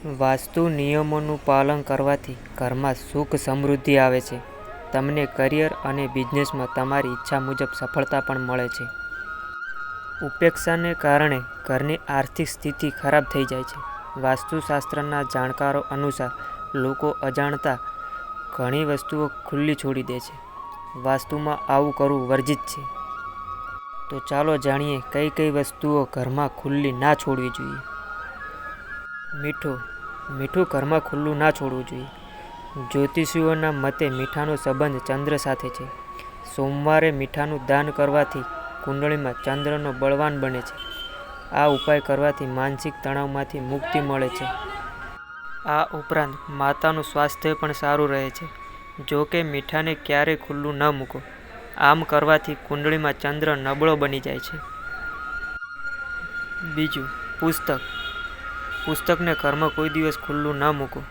વાસ્તુ નિયમોનું પાલન કરવાથી ઘરમાં સુખ સમૃદ્ધિ આવે છે. તમને કરિયર અને બિઝનેસમાં તમારી ઈચ્છા મુજબ સફળતા પણ મળે છે. ઉપેક્ષાને કારણે ઘરની આર્થિક સ્થિતિ ખરાબ થઈ જાય છે. વાસ્તુશાસ્ત્રના જાણકારો અનુસાર લોકો અજાણતા ઘણી વસ્તુઓ ખુલ્લી છોડી દે છે. વાસ્તુમાં આવું કરવું વર્જિત છે. તો ચાલો જાણીએ કઈ કઈ વસ્તુઓ ઘરમાં ખુલ્લી ના છોડવી જોઈએ. મીઠું ઘરમાં ખુલ્લું ના છોડવું જોઈએ. જ્યોતિષીઓના મતે મીઠાનો સંબંધ ચંદ્ર સાથે છે. સોમવારે મીઠાનું દાન કરવાથી કુંડળીમાં ચંદ્રનો બળવાન બને છે. આ ઉપાય કરવાથી માનસિક તણાવમાંથી મુક્તિ મળે છે. આ ઉપરાંત માતાનું સ્વાસ્થ્ય પણ સારું રહે છે. જો કે મીઠાને ક્યારેય ખુલ્લું ન મૂકો. આમ કરવાથી કુંડળીમાં ચંદ્ર નબળો બની જાય છે. બીજું, પુસ્તકને ઘરમાં કોઈ દિવસ ખુલ્લું ન મૂકો.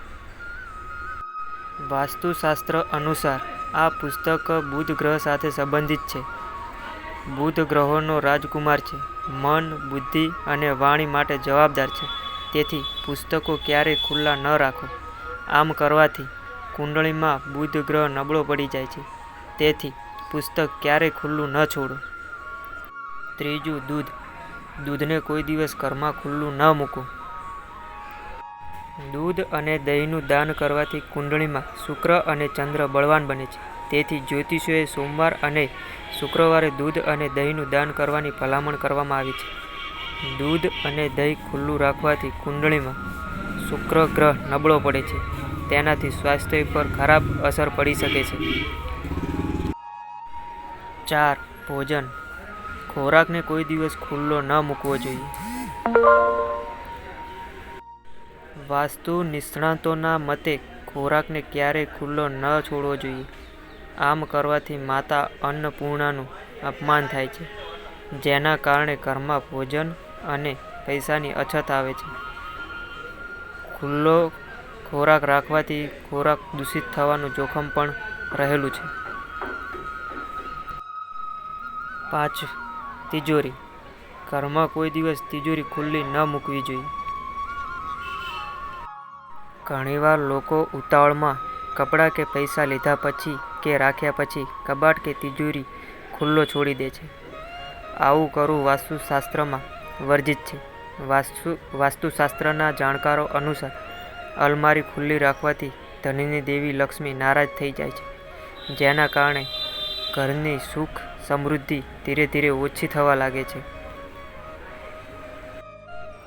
વાસ્તુશાસ્ત્ર અનુસાર આ પુસ્તક બુધ ગ્રહ સાથે સંબંધિત છે. બુધ ગ્રહોનો રાજકુમાર છે. મન, બુદ્ધિ અને વાણી માટે જવાબદાર છે. તેથી પુસ્તકો ક્યારેય ખુલ્લા ન રાખો. આમ કરવાથી કુંડળીમાં બુધ ગ્રહ નબળો પડી જાય છે. તેથી પુસ્તક ક્યારેય ખુલ્લું ન છોડો. ત્રીજું, દૂધને કોઈ દિવસ ઘરમાં ખુલ્લું ન મૂકો. દૂધ અને દહીંનું દાન કરવાથી કુંડળીમાં શુક્ર અને ચંદ્ર બળવાન બને છે. તેથી જ્યોતિષીઓએ સોમવાર અને શુક્રવારે દૂધ અને દહીંનું દાન કરવાની ભલામણ કરવામાં આવી છે. દૂધ અને દહીં ખુલ્લું રાખવાથી કુંડળીમાં શુક્ર ગ્રહ નબળો પડે છે. તેનાથી સ્વાસ્થ્ય પર ખરાબ અસર પડી શકે છે. 4. ભોજન. ખોરાકને કોઈ દિવસ ખુલ્લો ન મૂકવો જોઈએ. વાસ્તુ નિષ્ણાતોના મતે ખોરાકને ક્યારેય ખુલ્લો ન છોડવો જોઈએ. આમ કરવાથી માતા અન્નપૂર્ણાનું અપમાન થાય છે. જેના કારણે ઘરમાં ભોજન અને પૈસાની અછત આવે છે. ખુલ્લો ખોરાક રાખવાથી ખોરાક દૂષિત થવાનું જોખમ પણ રહેલું છે. 5. તિજોરી. ઘરમાં કોઈ દિવસ તિજોરી ખુલ્લી ન મૂકવી જોઈએ. ઘણીવાર લોકો ઉતાવળમાં કપડાં કે પૈસા લીધા પછી કે રાખ્યા પછી કબાટ કે તિજોરી ખુલ્લો છોડી દે છે. આવું કરવું વાસ્તુશાસ્ત્રમાં વર્જિત છે. વાસ્તુશાસ્ત્રના જાણકારો અનુસાર અલમારી ખુલ્લી રાખવાથી ધનની દેવી લક્ષ્મી નારાજ થઈ જાય છે. જેના કારણે ઘરની સુખ સમૃદ્ધિ ધીરે ધીરે ઓછી થવા લાગે છે.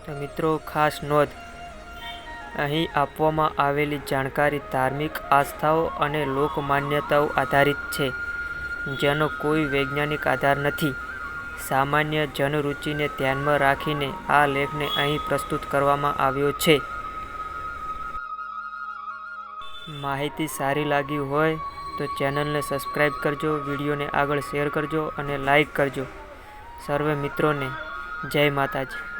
તો મિત્રો, ખાસ નોંધ, અહીં આપવામાં આવેલી જાણકારી ધાર્મિક આસ્થાઓ અને લોકમાન્યતાઓ આધારિત છે. જેનો કોઈ વૈજ્ઞાનિક આધાર નથી. સામાન્ય જનરૂચિને ધ્યાનમાં રાખીને આ લેખને અહીં પ્રસ્તુત કરવામાં આવ્યો છે. માહિતી સારી લાગી હોય તો ચેનલને સબસ્ક્રાઈબ કરજો, વિડીયોને આગળ શેર કરજો અને લાઈક કરજો. સર્વે મિત્રોને જય માતાજી.